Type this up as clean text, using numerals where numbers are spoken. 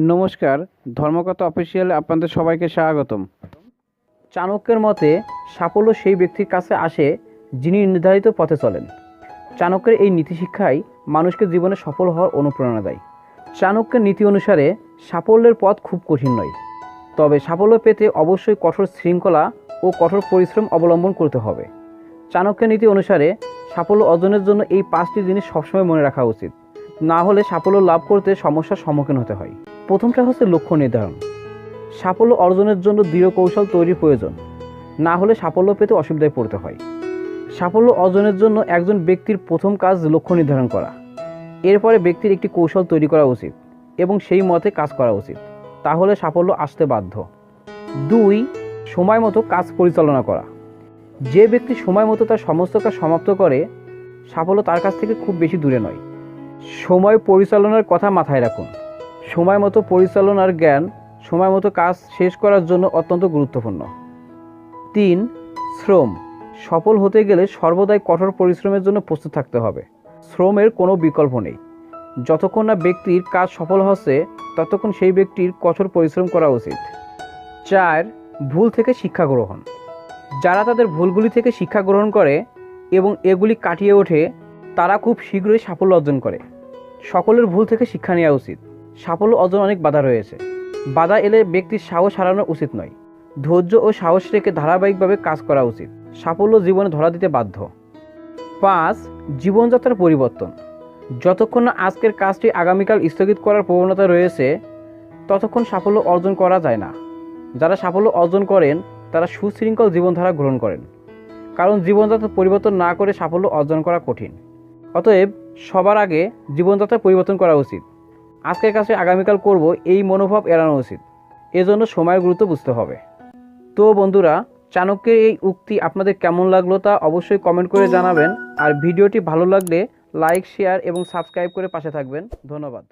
নমস্কার, ধর্মকথা অফিসিয়ালে আপনাদের সবাইকে স্বাগতম। চাণক্যের মতে সাফল্য সেই ব্যক্তির কাছে আসে যিনি নির্ধারিত পথে চলেন। চাণক্যের এই নীতিশিক্ষাই মানুষকে জীবনে সফল হওয়ার অনুপ্রেরণা দেয়। চাণক্যের নীতি অনুসারে সাফল্যের পথ খুব কঠিন নয়, তবে সাফল্য পেতে অবশ্যই কঠোর শৃঙ্খলা ও কঠোর পরিশ্রম অবলম্বন করতে হবে। চাণক্যের নীতি অনুসারে সাফল্য অর্জনের জন্য এই 5টি জিনিস সবসময় মনে রাখা উচিত, না হলে সাফল্য লাভ করতে সমস্যার সম্মুখীন হতে হয়। প্রথমটা হচ্ছে লক্ষ্য নির্ধারণ। সাফল্য অর্জনের জন্য দৃঢ় কৌশল তৈরির প্রয়োজন, না হলে সাফল্য পেতে অসুবিধায় পড়তে হয়। সাফল্য অর্জনের জন্য একজন ব্যক্তির প্রথম কাজ লক্ষ্য নির্ধারণ করা। এরপরে ব্যক্তির একটি কৌশল তৈরি করা উচিত এবং সেই মতে কাজ করা উচিত, তাহলে সাফল্য আসতে বাধ্য। 2. সময় মতো কাজ পরিচালনা করা। যে ব্যক্তি সময় মতো তার সমস্ত কাজ সমাপ্ত করে, সাফল্য তার কাছ থেকে খুব বেশি দূরে নয়। সময় পরিচালনার কথা মাথায় রাখুন। সময় মতো পরিচালনার জ্ঞান সময় মতো কাজ শেষ করার জন্য অত্যন্ত গুরুত্বপূর্ণ। 3. শ্রম। সফল হতে গেলে সর্বদাই কঠোর পরিশ্রমের জন্য প্রস্তুত থাকতে হবে। শ্রমের কোনো বিকল্প নেই। যতক্ষণ না ব্যক্তির কাজ সফল হচ্ছে, ততক্ষণ সেই ব্যক্তির কঠোর পরিশ্রম করা উচিত। 4. ভুল থেকে শিক্ষা গ্রহণ। যারা তাদের ভুলগুলি থেকে শিক্ষা গ্রহণ করে এবং এগুলি কাটিয়ে ওঠে, তারা খুব শীঘ্রই সাফল্য অর্জন করে। সকলের ভুল থেকে শিক্ষা নেওয়া উচিত। সাফল্য অর্জন অনেক বাধা রয়েছে। বাধা এলে ব্যক্তির সাহস হারানো উচিত নয়। ধৈর্য ও সাহস রেখে ধারাবাহিকভাবে কাজ করা উচিত। সাফল্য জীবনে ধরা দিতে বাধ্য। 5. জীবনযাত্রার পরিবর্তন। যতক্ষণ না আজকের কাজটি আগামীকাল স্থগিত করার প্রবণতা রয়েছে, ততক্ষণ সাফল্য অর্জন করা যায় না। যারা সাফল্য অর্জন করেন তারা সুশৃঙ্খল জীবনধারা গ্রহণ করেন, কারণ জীবনযাত্রা পরিবর্তন না করে সাফল্য অর্জন করা কঠিন। অতএব সবার আগে জীবনযাত্রা পরিবর্তন করা উচিত। আজকের কাজে আগামীকাল করব, এই মনোভাব এড়ানো উচিত। এজন্য সময়ের গুরুত্ব বুঝতে হবে। তো বন্ধুরা, চাণক্যের এই উক্তি আপনাদের কেমন লাগলো তা অবশ্যই কমেন্ট করে জানাবেন। আর ভিডিওটি ভালো লাগলে লাইক, শেয়ার এবং সাবস্ক্রাইব করে পাশে থাকবেন। ধন্যবাদ।